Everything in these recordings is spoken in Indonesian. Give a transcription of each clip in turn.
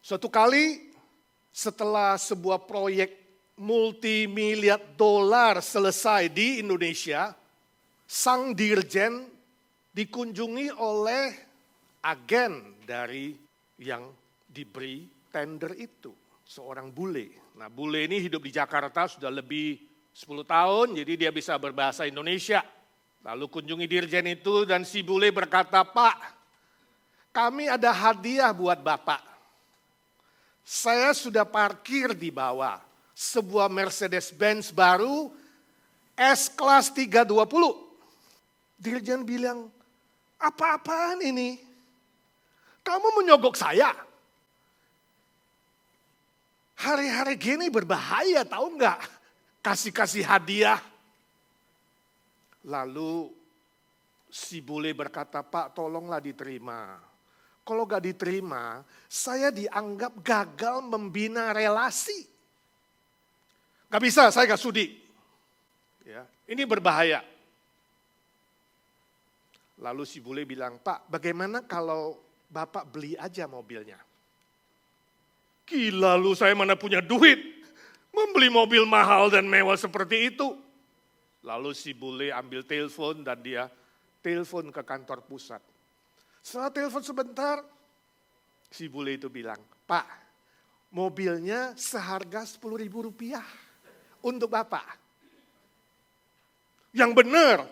Suatu kali setelah sebuah proyek multimiliar dolar selesai di Indonesia, sang dirjen dikunjungi oleh agen dari yang diberi tender itu, seorang bule. Nah, bule ini hidup di Jakarta sudah lebih 10 tahun, jadi dia bisa berbahasa Indonesia. Lalu kunjungi dirjen itu dan si bule berkata, "Pak, kami ada hadiah buat Bapak. Saya sudah parkir di bawah sebuah Mercedes-Benz baru S-Class 320. Dirjen bilang, "Apa-apaan ini? Kamu menyogok saya? Hari-hari gini berbahaya, tahu nggak? Kasih-kasih hadiah." Lalu si bule berkata, "Pak, tolonglah diterima. Kalau gak diterima, saya dianggap gagal membina relasi. Gak bisa, saya gak sudi. Ya, ini berbahaya." Lalu si bule bilang, "Pak, bagaimana kalau Bapak beli aja mobilnya?" "Gila lu, saya mana punya duit membeli mobil mahal dan mewah seperti itu." Lalu si bule ambil telepon dan dia telepon ke kantor pusat. Setelah telepon sebentar, si bule itu bilang, "Pak, mobilnya seharga Rp10.000 untuk Bapak." "Yang benar.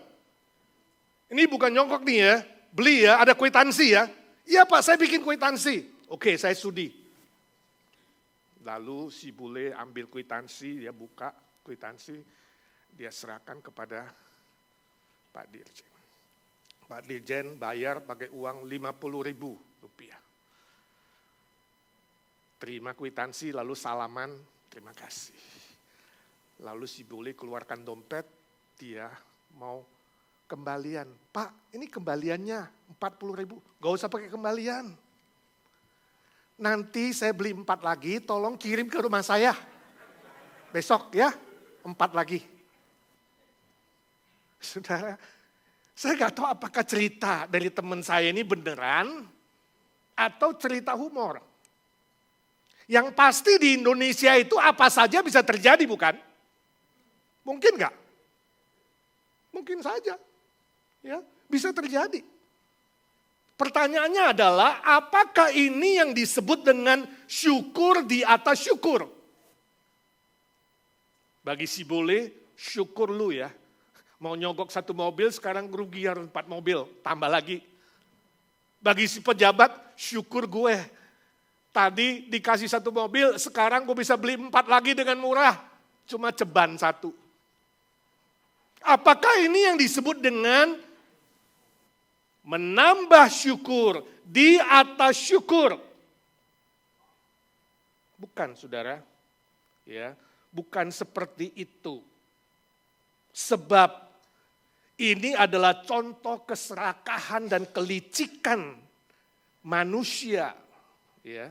Ini bukan nyongkok nih ya, beli ya, ada kwitansi ya." "Iya Pak, saya bikin kwitansi." "Oke, saya sudi." Lalu si bule ambil kwitansi, dia buka kwitansi, dia serahkan kepada Pak Dirjen. Pak Dirjen bayar pakai uang Rp50.000. Terima kwitansi lalu salaman, "Terima kasih." Lalu si bule keluarkan dompet, dia mau kembalian. "Pak, ini kembaliannya Rp40.000. Gak usah pakai kembalian. Nanti saya beli 4 lagi, tolong kirim ke rumah saya. Besok ya, 4 lagi." Saudara, saya gak tahu apakah cerita dari teman saya ini beneran atau cerita humor. Yang pasti di Indonesia itu apa saja bisa terjadi, bukan? Mungkin gak? Mungkin saja. Ya, bisa terjadi. Pertanyaannya adalah, apakah ini yang disebut dengan syukur di atas syukur? Bagi si bule, syukur lu ya. Mau nyogok 1 mobil, sekarang rugi harus 4 mobil, tambah lagi. Bagi si pejabat, syukur gue. Tadi dikasih 1 mobil, sekarang gue bisa beli 4 lagi dengan murah. Cuma ceban 1. Apakah ini yang disebut dengan menambah syukur di atas syukur? Bukan, saudara. Ya, bukan seperti itu. Sebab ini adalah contoh keserakahan dan kelicikan manusia ya,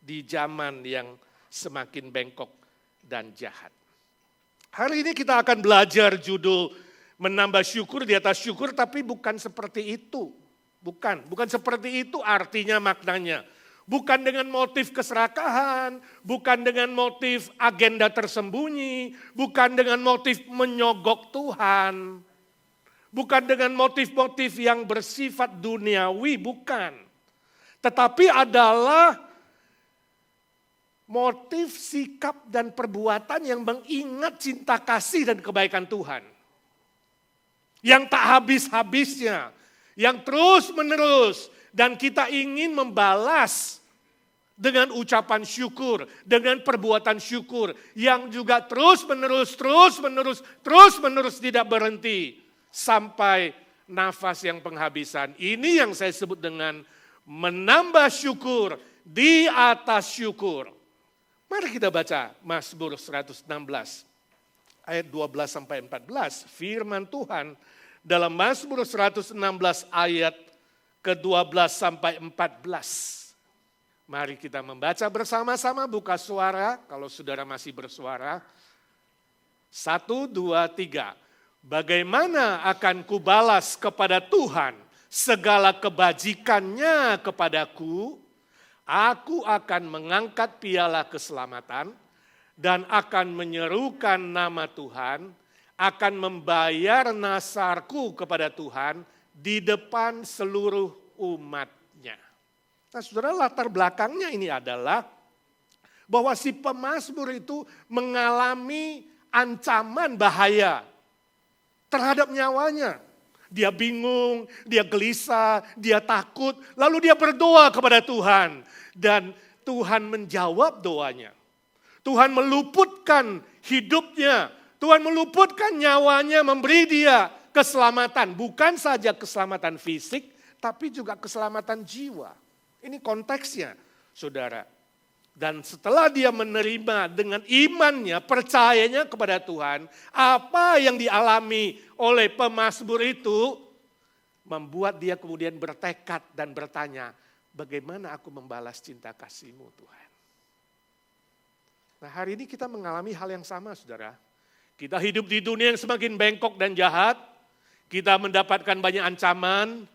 di zaman yang semakin bengkok dan jahat. Hari ini kita akan belajar judul menambah syukur di atas syukur, tapi bukan seperti itu. Bukan seperti itu artinya, maknanya. Bukan dengan motif keserakahan, bukan dengan motif agenda tersembunyi, bukan dengan motif menyogok Tuhan. Bukan dengan motif-motif yang bersifat duniawi, bukan. Tetapi adalah motif, sikap, dan perbuatan yang mengingat cinta kasih dan kebaikan Tuhan. Yang tak habis-habisnya, yang terus-menerus, dan kita ingin membalas dengan ucapan syukur, dengan perbuatan syukur, yang juga terus-menerus tidak berhenti. Sampai nafas yang penghabisan. Ini yang saya sebut dengan menambah syukur di atas syukur. Mari kita baca Mazmur 116 ayat 12 sampai 14. Firman Tuhan dalam Mazmur 116 ayat ke-12 sampai 14. Mari kita membaca bersama-sama, buka suara kalau saudara masih bersuara. 1, 2, 3. Bagaimana akan kubalas kepada Tuhan segala kebajikannya kepadaku? Aku akan mengangkat piala keselamatan dan akan menyerukan nama Tuhan, akan membayar nasarku kepada Tuhan di depan seluruh umatnya. Nah saudara, latar belakangnya ini adalah bahwa si pemazmur itu mengalami ancaman bahaya terhadap nyawanya. Dia bingung, dia gelisah, dia takut, lalu dia berdoa kepada Tuhan. Dan Tuhan menjawab doanya. Tuhan meluputkan hidupnya, Tuhan meluputkan nyawanya, memberi dia keselamatan. Bukan saja keselamatan fisik, tapi juga keselamatan jiwa. Ini konteksnya, saudara. Dan setelah dia menerima dengan imannya, percayanya kepada Tuhan, apa yang dialami oleh pemazmur itu membuat dia kemudian bertekad dan bertanya, bagaimana aku membalas cinta kasih-Mu Tuhan? Nah hari ini kita mengalami hal yang sama saudara. Kita hidup di dunia yang semakin bengkok dan jahat, kita mendapatkan banyak ancaman,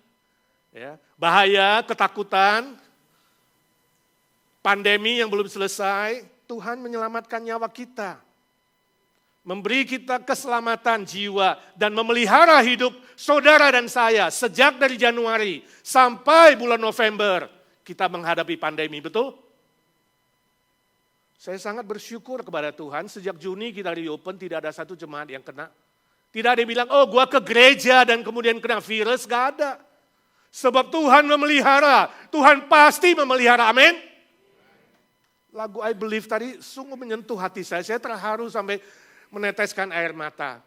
bahaya, ketakutan, pandemi yang belum selesai, Tuhan menyelamatkan nyawa kita. Memberi kita keselamatan jiwa dan memelihara hidup saudara dan saya sejak dari Januari sampai bulan November kita menghadapi pandemi, betul? Saya sangat bersyukur kepada Tuhan sejak Juni kita reopen tidak ada satu jemaat yang kena. Tidak ada yang bilang, oh gua ke gereja dan kemudian kena virus, gak ada. Sebab Tuhan memelihara, Tuhan pasti memelihara, amin. Lagu I Believe tadi sungguh menyentuh hati saya terharu sampai meneteskan air mata.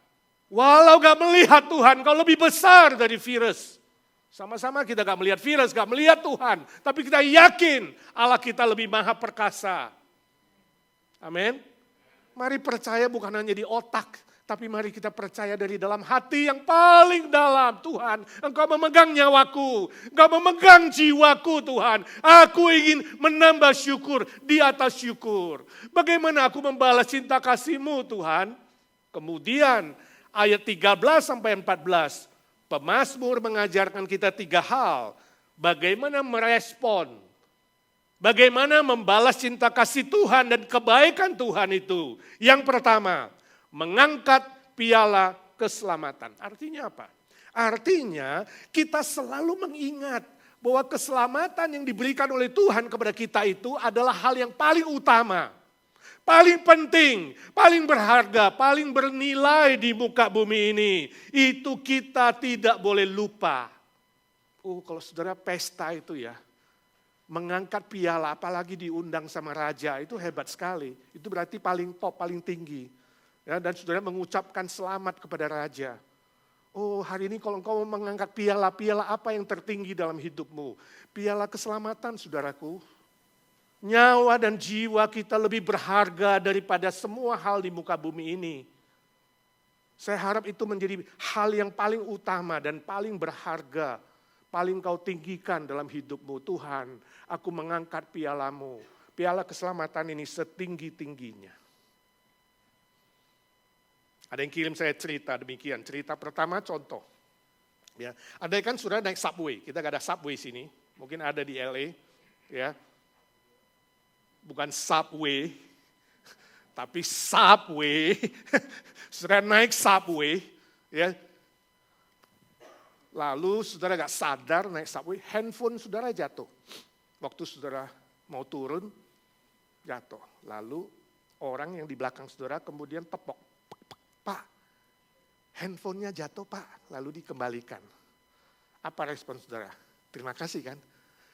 Walau gak melihat Tuhan, kau lebih besar dari virus. Sama-sama kita gak melihat virus, gak melihat Tuhan. Tapi kita yakin Allah kita lebih maha perkasa. Amin. Mari percaya bukan hanya di otak, tapi mari kita percaya dari dalam hati yang paling dalam. Tuhan, Engkau memegang nyawaku, Engkau memegang jiwaku Tuhan. Aku ingin menambah syukur di atas syukur. Bagaimana aku membalas cinta kasih-Mu Tuhan? Kemudian ayat 13 sampai 14, pemazmur mengajarkan kita 3 hal. Bagaimana merespon, bagaimana membalas cinta kasih Tuhan dan kebaikan Tuhan itu. Yang pertama, mengangkat piala keselamatan. Artinya apa? Artinya kita selalu mengingat bahwa keselamatan yang diberikan oleh Tuhan kepada kita itu adalah hal yang paling utama. Paling penting, paling berharga, paling bernilai di muka bumi ini. Itu kita tidak boleh lupa. Kalau saudara pesta itu ya, mengangkat piala apalagi diundang sama raja itu hebat sekali. Itu berarti paling top, paling tinggi. Ya, dan saudara mengucapkan selamat kepada raja. Oh hari ini kalau engkau mengangkat piala, piala apa yang tertinggi dalam hidupmu? Piala keselamatan saudaraku. Nyawa dan jiwa kita lebih berharga daripada semua hal di muka bumi ini. Saya harap itu menjadi hal yang paling utama dan paling berharga. Paling kau tinggikan dalam hidupmu. Tuhan, aku mengangkat pialamu. Piala keselamatan ini setinggi-tingginya. Ada yang kirim saya cerita demikian. Cerita pertama contoh. Ya, ada kan sudah naik subway. Kita gak ada subway sini. Mungkin ada di LA. Ya. Bukan subway. Tapi subway. Sudah naik subway. Ya. Lalu saudara gak sadar naik subway. Handphone saudara jatuh. Waktu saudara mau turun. Jatuh. Lalu orang yang di belakang saudara kemudian tepok. Pak, handphonenya jatuh Pak, lalu dikembalikan. Apa respon saudara? Terima kasih kan?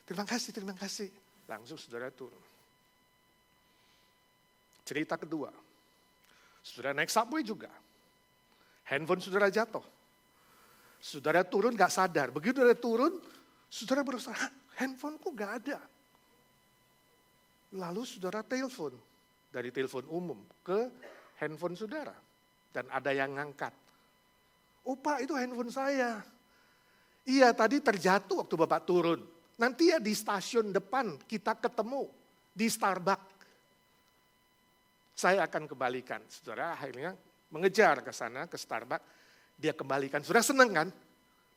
Terima kasih. Langsung saudara turun. Cerita kedua, saudara naik subway juga. Handphone saudara jatuh. Saudara turun gak sadar. Begitu saudara turun, saudara berusaha, handphoneku gak ada. Lalu saudara telepon, dari telepon umum ke handphone saudara. Dan ada yang ngangkat. Oh Pak, itu handphone saya. Iya, tadi terjatuh waktu Bapak turun. Nanti ya di stasiun depan kita ketemu di Starbucks. Saya akan kembalikan. Saudara akhirnya mengejar ke sana, ke Starbucks. Dia kembalikan. Saudara senang kan?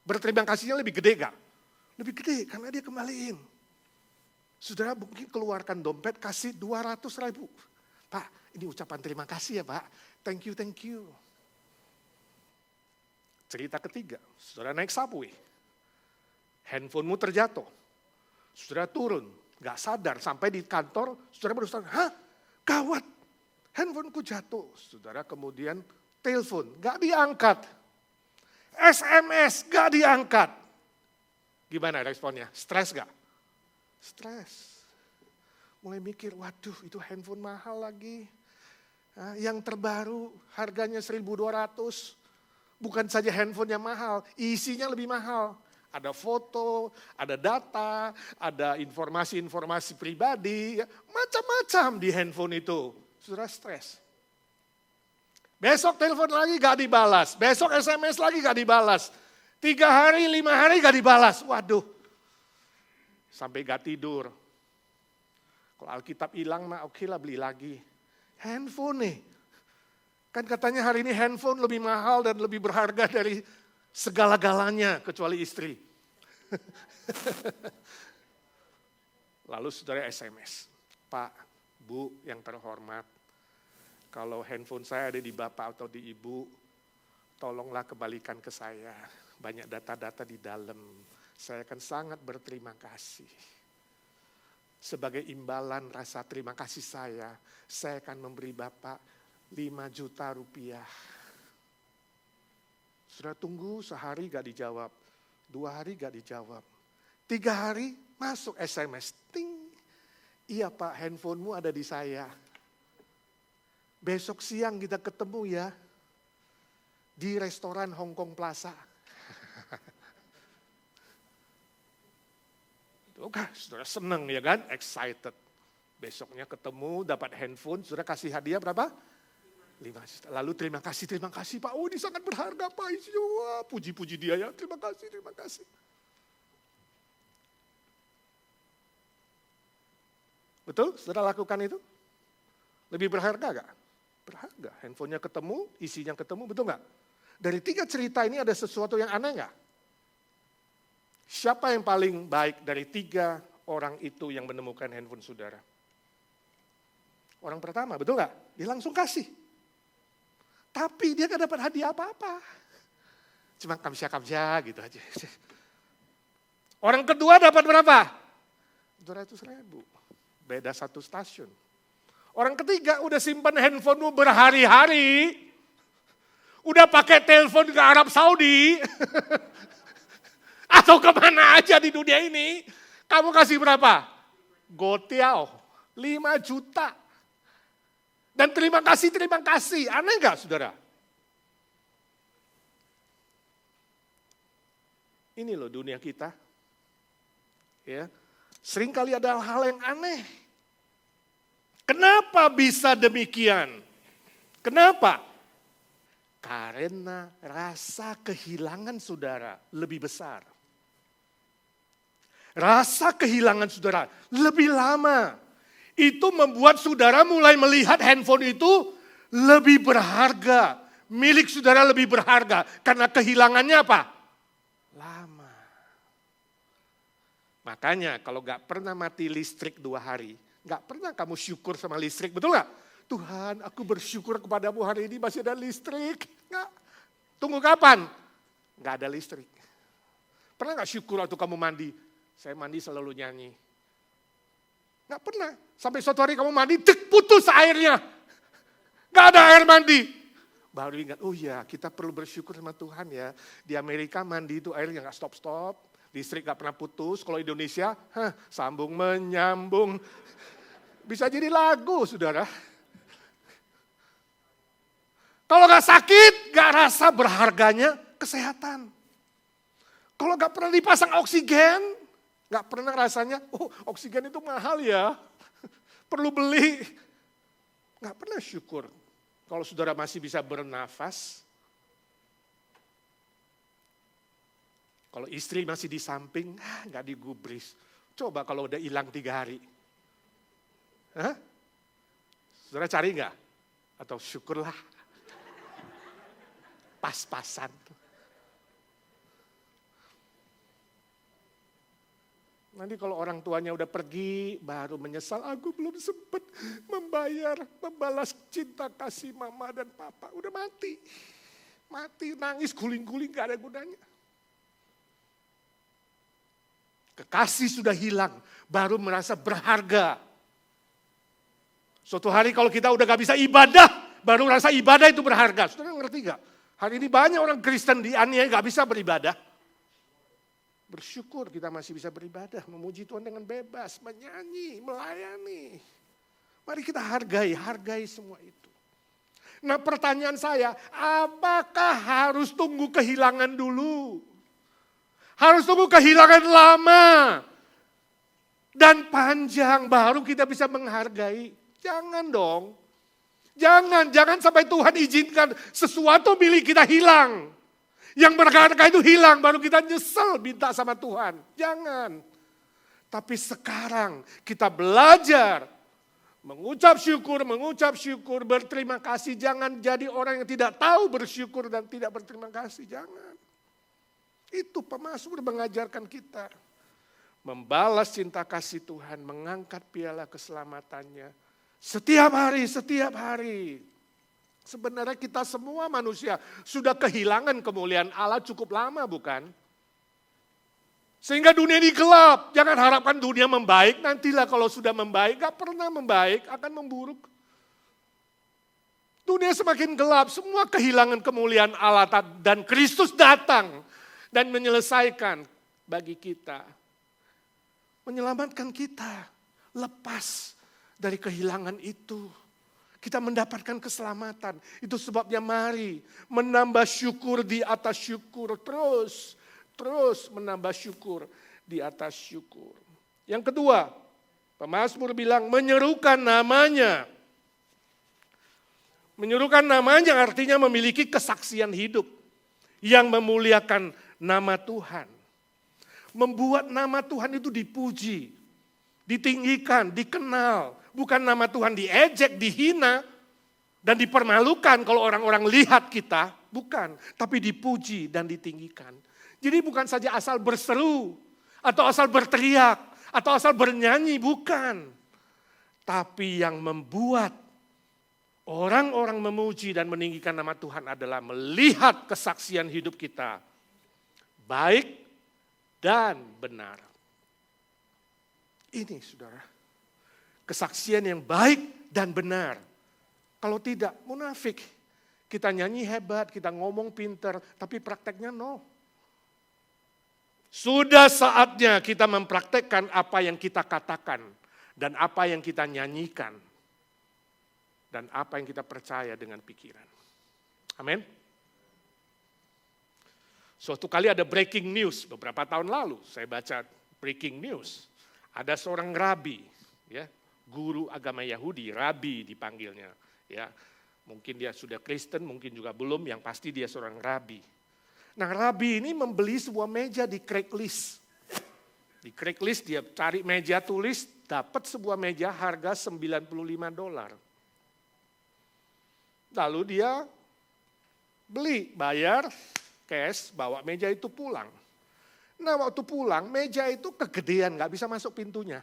Berterima kasihnya lebih gede gak? Lebih gede karena dia kembaliin. Saudara mungkin keluarkan dompet, kasih 200.000. Pak, ini ucapan terima kasih ya Pak. Thank you, thank you. Cerita ketiga, saudara naik subway. Handphonemu terjatuh. Saudara turun, gak sadar. Sampai di kantor, saudara baru sadar, hah? Gawat, handphoneku jatuh. Saudara kemudian telepon, gak diangkat. SMS, gak diangkat. Gimana responnya? Stres gak? Stres. Mulai mikir, waduh itu handphone mahal lagi. Yang terbaru harganya 1.200. Bukan saja handphonenya mahal, isinya lebih mahal. Ada foto, ada data, ada informasi-informasi pribadi, macam-macam di handphone itu. Sudah stres. Besok telepon lagi gak dibalas, besok SMS lagi gak dibalas. 3 hari, 5 hari gak dibalas. Waduh, sampai gak tidur. Kalau Alkitab hilang mah oke lah beli lagi. Handphone nih. Kan katanya hari ini handphone lebih mahal dan lebih berharga dari segala-galanya kecuali istri. Lalu saudara SMS. Pak, Bu yang terhormat, kalau handphone saya ada di Bapak atau di Ibu, tolonglah kembalikan ke saya. Banyak data-data di dalam. Saya akan sangat berterima kasih. Sebagai imbalan rasa terima kasih saya akan memberi Bapak 5 juta rupiah. Sudah tunggu sehari gak dijawab, 2 hari gak dijawab, 3 hari masuk SMS, ting. Iya Pak, handphonemu ada di saya. Besok siang kita ketemu ya, di restoran Hongkong Plaza. Oke, saudara senang ya kan, excited. Besoknya ketemu, dapat handphone, saudara kasih hadiah berapa? 5 juta. Lalu terima kasih Pak. Oh ini sangat berharga Pak. Wah, puji-puji dia ya. Terima kasih. Betul? Saudara lakukan itu? Lebih berharga gak? Berharga. Handphonenya ketemu, isinya ketemu, betul gak? Dari 3 cerita ini ada sesuatu yang aneh gak? Siapa yang paling baik dari 3 orang itu yang menemukan handphone saudara? Orang pertama, betul gak? Dia langsung kasih. Tapi dia gak dapat hadiah apa-apa. Cuma kamsya gitu aja. Orang kedua dapat berapa? 200.000. Beda 1 stasiun. Orang ketiga udah simpan handphonemu berhari-hari. Udah pakai telepon ke Arab Saudi. Atau kemana aja di dunia ini. Kamu kasih berapa? Gotiao. 5 juta. Dan terima kasih. Aneh gak saudara? Ini loh dunia kita. Ya, seringkali ada hal yang aneh. Kenapa bisa demikian? Kenapa? Karena rasa kehilangan saudara lebih besar. Rasa kehilangan saudara lebih lama. Itu membuat saudara mulai melihat handphone itu lebih berharga. Milik saudara lebih berharga. Karena kehilangannya apa? Lama. Makanya kalau gak pernah mati listrik 2 hari, gak pernah kamu syukur sama listrik, betul gak? Tuhan, aku bersyukur kepadamu hari ini masih ada listrik. Nggak. Tunggu kapan? Gak ada listrik. Pernah gak syukur waktu kamu mandi? Saya mandi selalu nyanyi. Gak pernah. Sampai suatu hari kamu mandi, putus airnya. Gak ada air mandi. Baru ingat, oh ya kita perlu bersyukur sama Tuhan ya. Di Amerika mandi itu airnya gak stop-stop. Listrik gak pernah putus. Kalau Indonesia, sambung menyambung. Bisa jadi lagu saudara. Kalau gak sakit, gak rasa berharganya kesehatan. Kalau gak pernah dipasang oksigen, gak pernah rasanya, oh oksigen itu mahal ya. Perlu beli. Gak pernah syukur. Kalau saudara masih bisa bernafas. Kalau istri masih di samping, gak digubris. Coba kalau udah hilang 3 hari. Saudara cari gak? Atau syukurlah. Pas-pasan. Nanti kalau orang tuanya udah pergi, baru menyesal, aku belum sempat membalas cinta kasih mama dan papa. Udah mati. Mati, nangis, guling-guling, gak ada gunanya. Kekasih sudah hilang, baru merasa berharga. Suatu hari kalau kita udah gak bisa ibadah, baru merasa ibadah itu berharga. Saudara ngerti gak? Hari ini banyak orang Kristen dianiaya gak bisa beribadah. Bersyukur kita masih bisa beribadah, memuji Tuhan dengan bebas, menyanyi, melayani. Mari kita hargai semua itu. Nah pertanyaan saya, apakah harus tunggu kehilangan dulu? Harus tunggu kehilangan lama dan panjang baru kita bisa menghargai? Jangan dong. Jangan sampai Tuhan izinkan sesuatu milik kita hilang. Yang berharga itu hilang baru kita nyesel minta sama Tuhan. Jangan. Tapi sekarang kita belajar mengucap syukur, berterima kasih. Jangan jadi orang yang tidak tahu bersyukur dan tidak berterima kasih. Jangan. Itu pemazmur mengajarkan kita. Membalas cinta kasih Tuhan, mengangkat piala keselamatannya. Setiap hari. Sebenarnya kita semua manusia sudah kehilangan kemuliaan Allah cukup lama, bukan? Sehingga dunia ini gelap. Jangan harapkan dunia membaik. Nantilah kalau sudah membaik, gak pernah membaik, akan memburuk. Dunia semakin gelap, semua kehilangan kemuliaan Allah dan Kristus datang dan menyelesaikan bagi kita. Menyelamatkan kita, lepas dari kehilangan itu. Kita mendapatkan keselamatan. Itu sebabnya mari menambah syukur di atas syukur. Terus menambah syukur di atas syukur. Yang kedua, pemazmur bilang menyerukan namanya. Menyerukan namanya artinya memiliki kesaksian hidup yang memuliakan nama Tuhan. Membuat nama Tuhan itu dipuji, ditinggikan, dikenal. Bukan nama Tuhan diejek, dihina, dan dipermalukan kalau orang-orang lihat kita. Bukan, tapi dipuji dan ditinggikan. Jadi bukan saja asal berseru, atau asal berteriak, atau asal bernyanyi, bukan. Tapi yang membuat orang-orang memuji dan meninggikan nama Tuhan adalah melihat kesaksian hidup kita. Baik dan benar. Ini saudara, kesaksian yang baik dan benar. Kalau tidak, munafik. Kita nyanyi hebat, kita ngomong pinter, tapi prakteknya no. Sudah saatnya kita mempraktekkan apa yang kita katakan dan apa yang kita nyanyikan dan apa yang kita percaya dengan pikiran. Amin. Suatu kali ada breaking news beberapa tahun lalu, saya baca breaking news. Ada seorang rabi, ya, guru agama Yahudi, rabi dipanggilnya, ya. Mungkin dia sudah Kristen, mungkin juga belum, yang pasti dia seorang rabi. Nah, rabi ini membeli sebuah meja di Craigslist. Di Craigslist dia cari meja tulis, dapat sebuah meja harga $95. Lalu dia beli, bayar, cash, bawa meja itu pulang. Nah, waktu pulang meja itu kegedean, gak bisa masuk pintunya.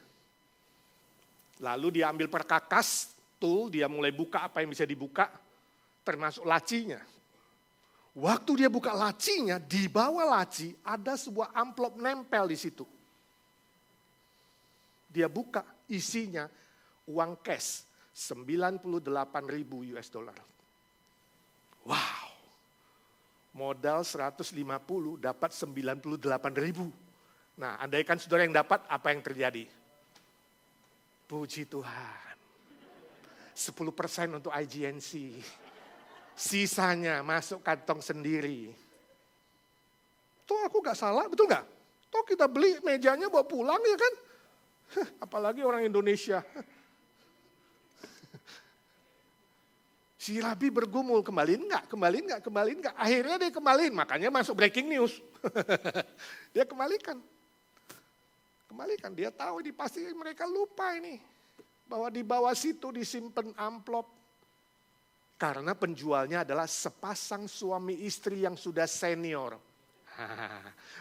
Lalu dia ambil perkakas, tool, dia mulai buka apa yang bisa dibuka, termasuk lacinya. Waktu dia buka lacinya, di bawah laci ada sebuah amplop nempel di situ. Dia buka, isinya uang cash $98.000. Wow. Modal 150 dapat 98.000. Nah, andaikan saudara yang dapat, apa yang terjadi? Puji Tuhan. 10% untuk IGNC. Sisanya masuk kantong sendiri. Tuh aku gak salah, betul gak? Tuh kita beli mejanya bawa pulang ya kan? Apalagi orang Indonesia. Si rabi bergumul, kembaliin gak? Akhirnya dia kembaliin, makanya masuk breaking news. Dia kembalikan, dia tahu ini pasti mereka lupa ini. Bahwa di bawah situ disimpan amplop. Karena penjualnya adalah sepasang suami istri yang sudah senior.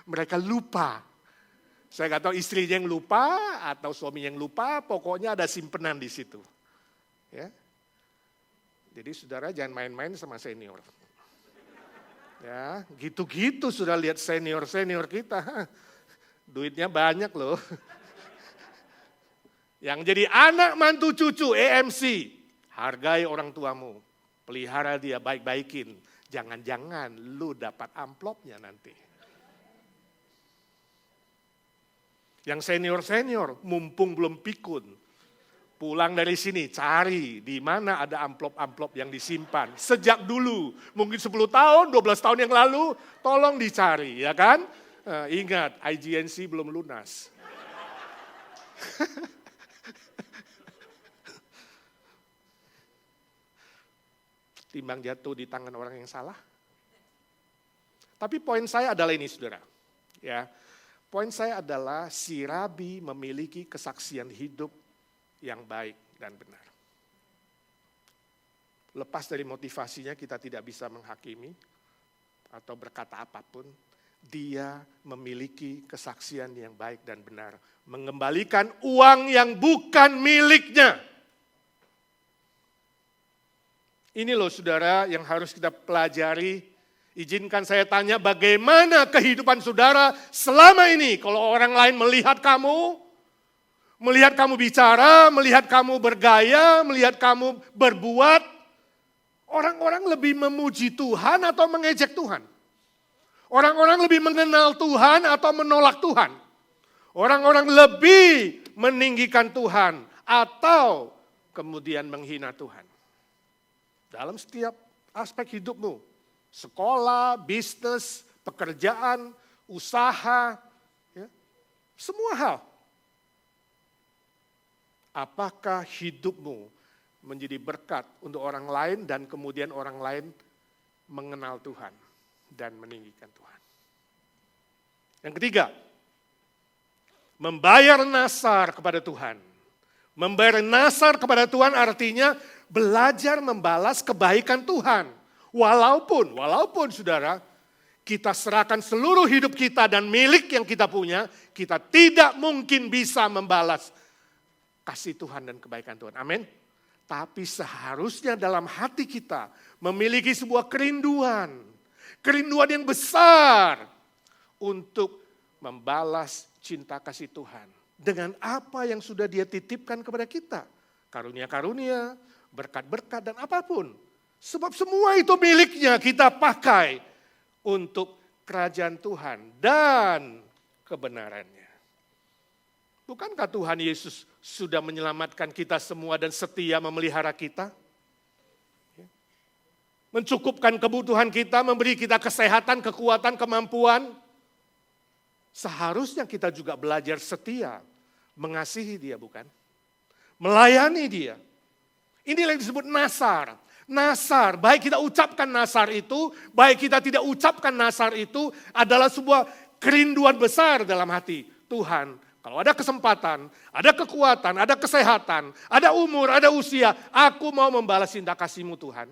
Mereka lupa Saya nggak tahu istrinya yang lupa atau suaminya yang lupa, pokoknya ada simpenan di situ. Ya. Jadi saudara jangan main-main sama senior. Ya, gitu-gitu sudah lihat senior-senior kita. Duitnya banyak loh. Yang jadi anak mantu cucu EMC, hargai orang tuamu. Pelihara dia, baik-baikin. Jangan-jangan lu dapat amplopnya nanti. Yang senior-senior, mumpung belum pikun. Pulang dari sini, cari di mana ada amplop-amplop yang disimpan. Sejak dulu, mungkin 10 tahun, 12 tahun yang lalu, tolong dicari, ya kan? Ingat, IGNC belum lunas. Timbang jatuh di tangan orang yang salah. Tapi poin saya adalah ini, saudara. Ya, poin saya adalah si rabi memiliki kesaksian hidup yang baik dan benar. Lepas dari motivasinya kita tidak bisa menghakimi atau berkata apapun. Dia memiliki kesaksian yang baik dan benar. Mengembalikan uang yang bukan miliknya. Ini loh saudara yang harus kita pelajari. Izinkan saya tanya bagaimana kehidupan saudara selama ini. Kalau orang lain melihat kamu bicara, melihat kamu bergaya, melihat kamu berbuat. Orang-orang lebih memuji Tuhan atau mengejek Tuhan? Orang-orang lebih mengenal Tuhan atau menolak Tuhan? Orang-orang lebih meninggikan Tuhan atau kemudian menghina Tuhan? Dalam setiap aspek hidupmu, sekolah, bisnis, pekerjaan, usaha, ya, semua hal. Apakah hidupmu menjadi berkat untuk orang lain dan kemudian orang lain mengenal Tuhan dan meninggikan Tuhan? Yang ketiga, membayar nasar kepada Tuhan. Membayar nasar kepada Tuhan artinya belajar membalas kebaikan Tuhan. Walaupun saudara, kita serahkan seluruh hidup kita dan milik yang kita punya, kita tidak mungkin bisa membalas kasih Tuhan dan kebaikan Tuhan. Amin. Tapi seharusnya dalam hati kita memiliki sebuah kerinduan yang besar untuk membalas cinta kasih Tuhan dengan apa yang sudah Dia titipkan kepada kita. Karunia-karunia, berkat-berkat dan apapun. Sebab semua itu miliknya kita pakai untuk kerajaan Tuhan dan kebenarannya. Bukankah Tuhan Yesus sudah menyelamatkan kita semua dan setia memelihara kita? Mencukupkan kebutuhan kita, memberi kita kesehatan, kekuatan, kemampuan. Seharusnya kita juga belajar setia, mengasihi Dia, bukan? Melayani Dia. Inilah yang disebut nasar. Nasar, baik kita ucapkan nasar itu, baik kita tidak ucapkan nasar itu adalah sebuah kerinduan besar dalam hati. Tuhan, kalau ada kesempatan, ada kekuatan, ada kesehatan, ada umur, ada usia, aku mau membalas cinta kasih-Mu Tuhan.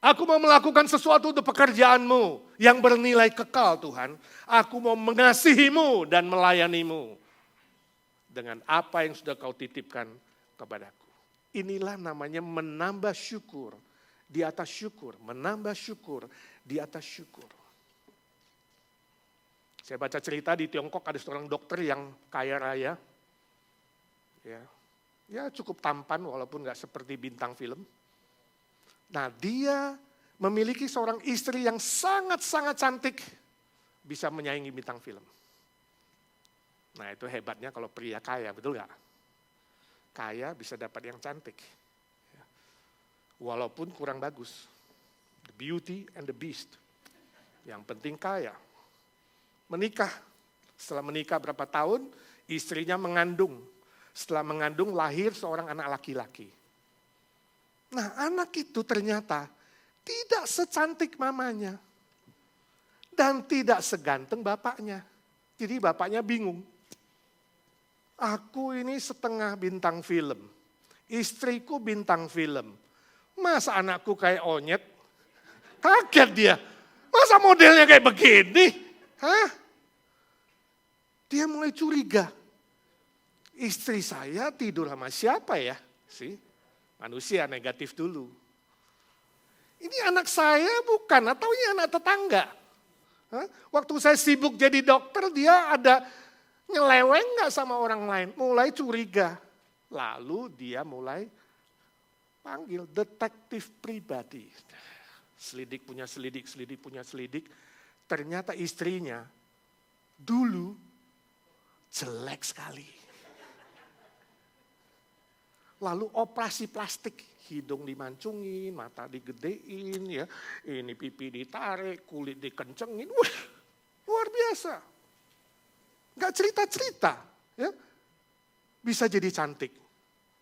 Aku mau melakukan sesuatu untuk pekerjaan-Mu yang bernilai kekal Tuhan. Aku mau mengasihi-Mu dan melayani-Mu dengan apa yang sudah Kau titipkan kepadaku. Inilah namanya menambah syukur di atas syukur, menambah syukur di atas syukur. Saya baca cerita di Tiongkok ada seorang dokter yang kaya raya. Ya cukup tampan walaupun gak seperti bintang film. Nah dia memiliki seorang istri yang sangat-sangat cantik. Bisa menyaingi bintang film. Nah itu hebatnya kalau pria kaya, betul gak? Kaya bisa dapat yang cantik. Walaupun kurang bagus. The beauty and the beast. Yang penting kaya. Menikah. Setelah menikah berapa tahun, istrinya mengandung. Setelah mengandung lahir seorang anak laki-laki. Nah anak itu ternyata tidak secantik mamanya. Dan tidak seganteng bapaknya. Jadi bapaknya bingung. Aku ini setengah bintang film. Istriku bintang film. Masa anakku kayak onyet? Kaget dia. Masa modelnya kayak begini? Hah? dia mulai curiga. Istri saya tidur sama siapa ya? Manusia negatif dulu. Ini anak saya bukan, atau ini anak tetangga. Waktu saya sibuk jadi dokter, dia ada nyeleweng nggak sama orang lain? Mulai curiga. Lalu dia mulai panggil detektif pribadi. Selidik punya selidik, selidik punya selidik. Ternyata istrinya dulu jelek sekali. Lalu operasi plastik, hidung dimancungin, mata digedein, ya, ini pipi ditarik, kulit dikencengin, wah, luar biasa. Gak cerita-cerita, ya, bisa jadi cantik.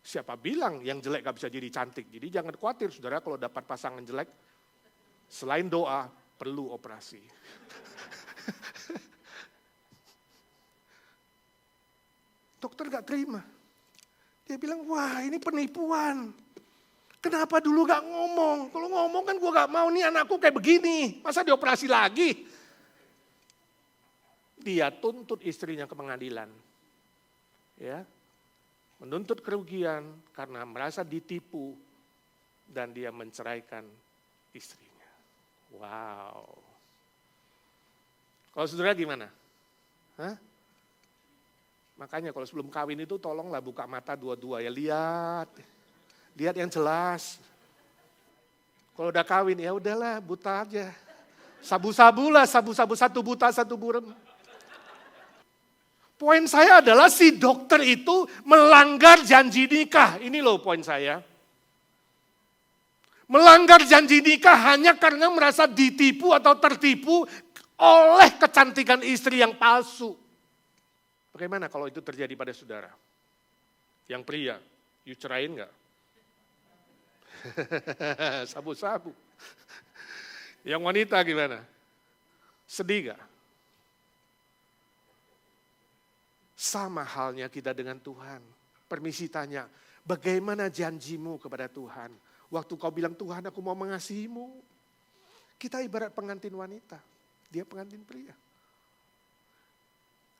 Siapa bilang yang jelek gak bisa jadi cantik? Jadi jangan khawatir, saudara, kalau dapat pasangan jelek, selain doa, perlu operasi. Dokter gak terima. Dia bilang, wah ini penipuan. Kenapa dulu gak ngomong? Kalau ngomong kan gue gak mau nih anakku kayak begini. Masa dioperasi lagi? Dia tuntut istrinya ke pengadilan. Ya, menuntut kerugian karena merasa ditipu. Dan dia menceraikan istrinya. Wow. Kalau saudara gimana? Hah? Makanya kalau sebelum kawin itu tolonglah buka mata dua-dua ya, lihat yang jelas. Kalau udah kawin ya udahlah buta aja. Sabu-sabu lah, sabu-sabu satu buta satu burem. Poin saya adalah si dokter itu melanggar janji nikah. Ini loh poin saya. Melanggar janji nikah hanya karena merasa ditipu atau tertipu oleh kecantikan istri yang palsu. Bagaimana kalau itu terjadi pada saudara? Yang pria, you cerain gak? Sabu-sabu. Yang wanita gimana? Sedih gak? Sama halnya kita dengan Tuhan. Permisi tanya, bagaimana janjimu kepada Tuhan? Waktu kau bilang, Tuhan aku mau mengasihimu. Kita ibarat pengantin wanita, dia pengantin pria.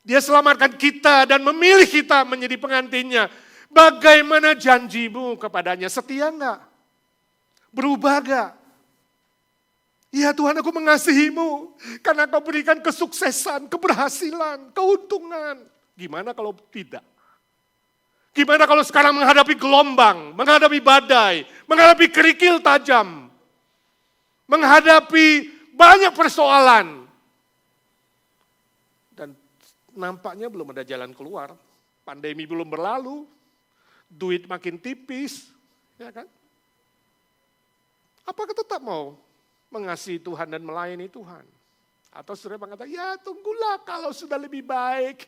Dia selamatkan kita dan memilih kita menjadi pengantinnya. Bagaimana janjimu kepadanya? Setia enggak? Berubah enggak? Ya Tuhan aku mengasihimu. Karena kau berikan kesuksesan, keberhasilan, keuntungan. Gimana kalau tidak? Gimana kalau sekarang menghadapi gelombang, menghadapi badai, menghadapi kerikil tajam. Menghadapi banyak persoalan. Nampaknya belum ada jalan keluar, pandemi belum berlalu, duit makin tipis, ya kan? Apakah tetap mau mengasihi Tuhan dan melayani Tuhan? Atau saudara mengatakan, ya tunggulah kalau sudah lebih baik,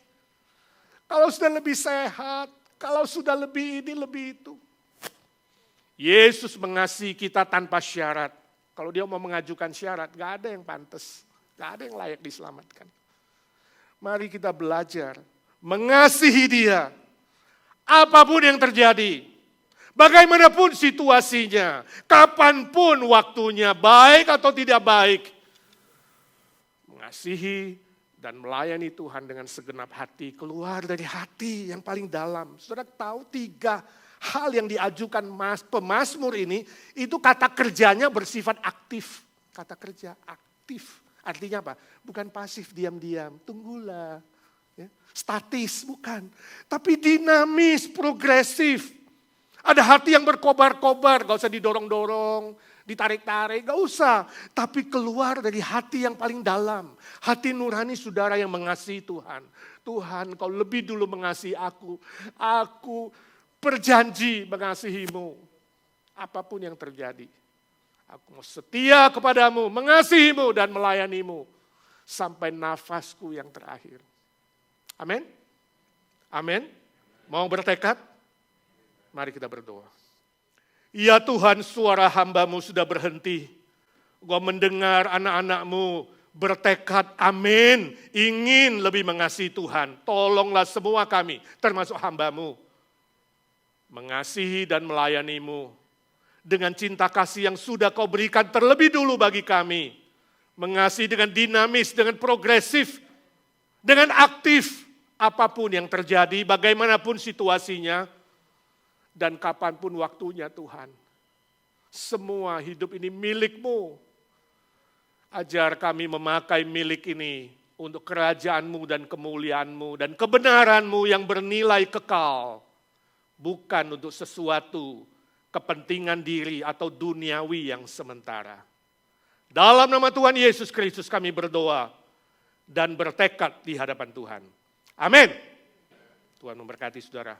kalau sudah lebih sehat, kalau sudah lebih ini, lebih itu. Yesus mengasihi kita tanpa syarat. Kalau dia mau mengajukan syarat, gak ada yang pantas, gak ada yang layak diselamatkan. Mari kita belajar mengasihi dia. Apapun yang terjadi. Bagaimanapun situasinya. Kapanpun waktunya, baik atau tidak baik. Mengasihi dan melayani Tuhan dengan segenap hati. Keluar dari hati yang paling dalam. Saudara tahu 3 hal yang diajukan pemazmur ini. Itu kata kerjanya bersifat aktif. Kata kerja aktif. Artinya apa? Bukan pasif, diam-diam, tunggulah. Ya. Statis, bukan. Tapi dinamis, progresif. Ada hati yang berkobar-kobar, gak usah didorong-dorong, ditarik-tarik, gak usah. Tapi keluar dari hati yang paling dalam. Hati nurani saudara yang mengasihi Tuhan. Tuhan, kau lebih dulu mengasihi aku. Aku berjanji mengasihimu. Apapun yang terjadi. Aku mau setia kepadamu, mengasihimu dan melayanimu. Sampai nafasku yang terakhir. Amin? Amin? Mau bertekad? Mari kita berdoa. Ya Tuhan, suara hamba-Mu sudah berhenti. Gua mendengar anak-anak-Mu bertekad, amin. Ingin lebih mengasihi Tuhan. Tolonglah semua kami, termasuk hamba-Mu. Mengasihi dan melayani-Mu. Dengan cinta kasih yang sudah kau berikan terlebih dulu bagi kami. Mengasihi dengan dinamis, dengan progresif, dengan aktif. apapun yang terjadi, bagaimanapun situasinya, dan kapanpun waktunya Tuhan. Semua hidup ini milik-Mu. Ajar kami memakai milik ini untuk kerajaan-Mu dan kemuliaan-Mu dan kebenaran-Mu yang bernilai kekal. Bukan untuk sesuatu kepentingan diri atau duniawi yang sementara. Dalam nama Tuhan Yesus Kristus kami berdoa dan bertekad di hadapan Tuhan. Amin. Tuhan memberkati saudara.